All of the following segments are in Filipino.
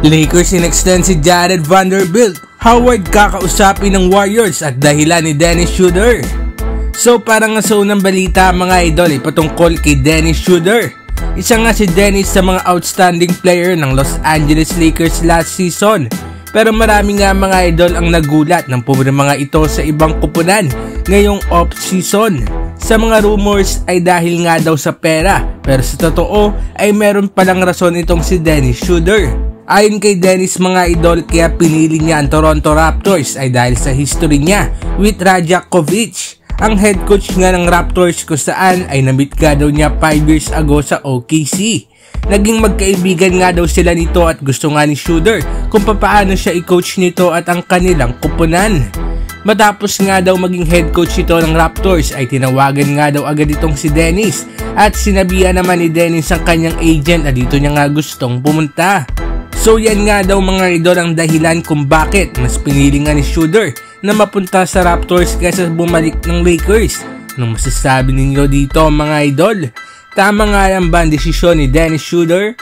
Lakers in-extend si Jared Vanderbilt. Howard kakausapin ng Warriors at dahilan ni Dennis Schroeder. So parang nga sa unang balita mga idol ay patungkol kay Dennis Schroeder. Isa nga si Dennis sa mga outstanding player ng Los Angeles Lakers last season. Pero marami nga mga idol ang nagulat ng pumirma ito sa ibang kupunan ngayong off-season. Sa mga rumors ay dahil nga daw sa pera, pero sa totoo ay meron palang rason itong si Dennis Schroeder. Ayon kay Dennis mga idol, kaya pinili niya ang Toronto Raptors ay dahil sa history niya with Rajakovic, ang head coach nga ng Raptors, kung saan ay na-meet ka daw niya 5 years ago sa OKC. Naging magkaibigan nga daw sila nito at gusto nga ni Schroeder kung paano siya i-coach nito at ang kanilang kupunan. Matapos nga daw maging head coach ito ng Raptors ay tinawagan nga daw agad itong si Dennis at sinabihan naman ni Dennis ang kanyang agent na dito niya nga gustong pumunta. So yan nga daw mga idol ang dahilan kung bakit mas pinili nga ni Schroeder na mapunta sa Raptors kaysa bumalik ng Lakers. Anong masasabi ninyo dito mga idol? Tama nga lang ba ang desisyon ni Dennis Schroeder?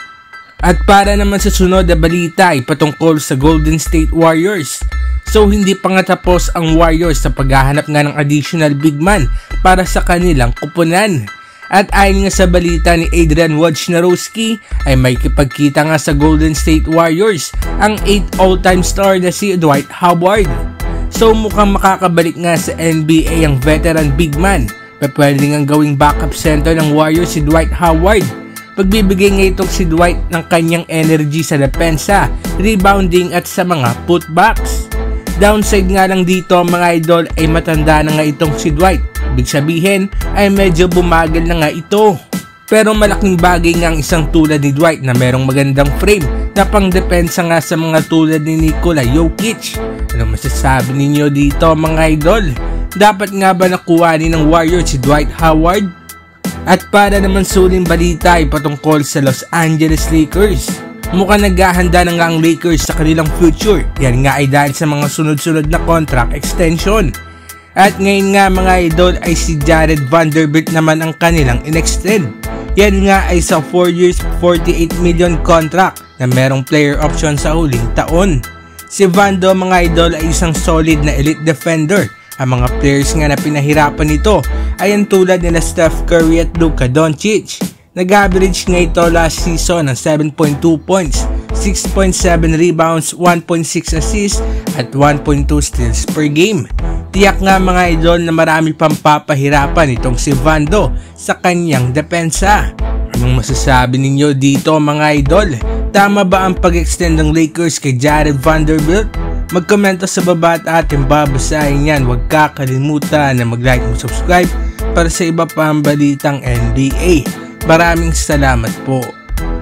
At para naman sa sunod na balita ay patungkol sa Golden State Warriors. So hindi pa nga tapos ang Warriors sa paghahanap nga ng additional big man para sa kanilang kupunan. At ayon nga sa balita ni Adrian Wojnarowski ay may kipagkita nga sa Golden State Warriors ang 8 all-time star na si Dwight Howard. So mukhang makakabalik nga sa NBA ang veteran big man. Pwede nga gawing backup center ng Warriors si Dwight Howard. Pagbibigay nga itong si Dwight ng kanyang energy sa depensa, rebounding at sa mga putbacks. Downside nga lang dito mga idol ay matanda na nga itong si Dwight. Ibig sabihin ay medyo bumagal na nga ito. Pero malaking bagay nga ang isang tulad ni Dwight na merong magandang frame na pang depensa nga sa mga tulad ni Nikola Jokic. Ano masasabi ninyo dito mga idol? Dapat nga ba nakuha ni ng Warriors si Dwight Howard? At para naman suling balita ay patungkol sa Los Angeles Lakers. Mukhang naghahanda na nga ang Lakers sa kanilang future. Yan nga ay dahil sa mga sunod-sunod na contract extension. At ngayon nga mga idol ay si Jared Vanderbilt naman ang kanilang in-extend. Yan nga ay sa 4 years 48 million contract na merong player option sa huling taon. Si Vando mga idol ay isang solid na elite defender. Ang mga players nga na pinahirapan nito ay ang tulad nila Steph Curry at Luka Doncic. Nag-average nga ito last season ng 7.2 points, 6.7 rebounds, 1.6 assists at 1.2 steals per game. Tiyak nga mga idol na marami pang papahirapan itong si Vando sa kanyang depensa. Anong masasabi ninyo dito mga idol? Tama ba ang pag-extend ng Lakers kay Jared Vanderbilt? Magkomento sa baba at ating babasahin yan. Huwag kakalimutan na mag-like at subscribe para sa iba pang balitang NBA. Maraming salamat po.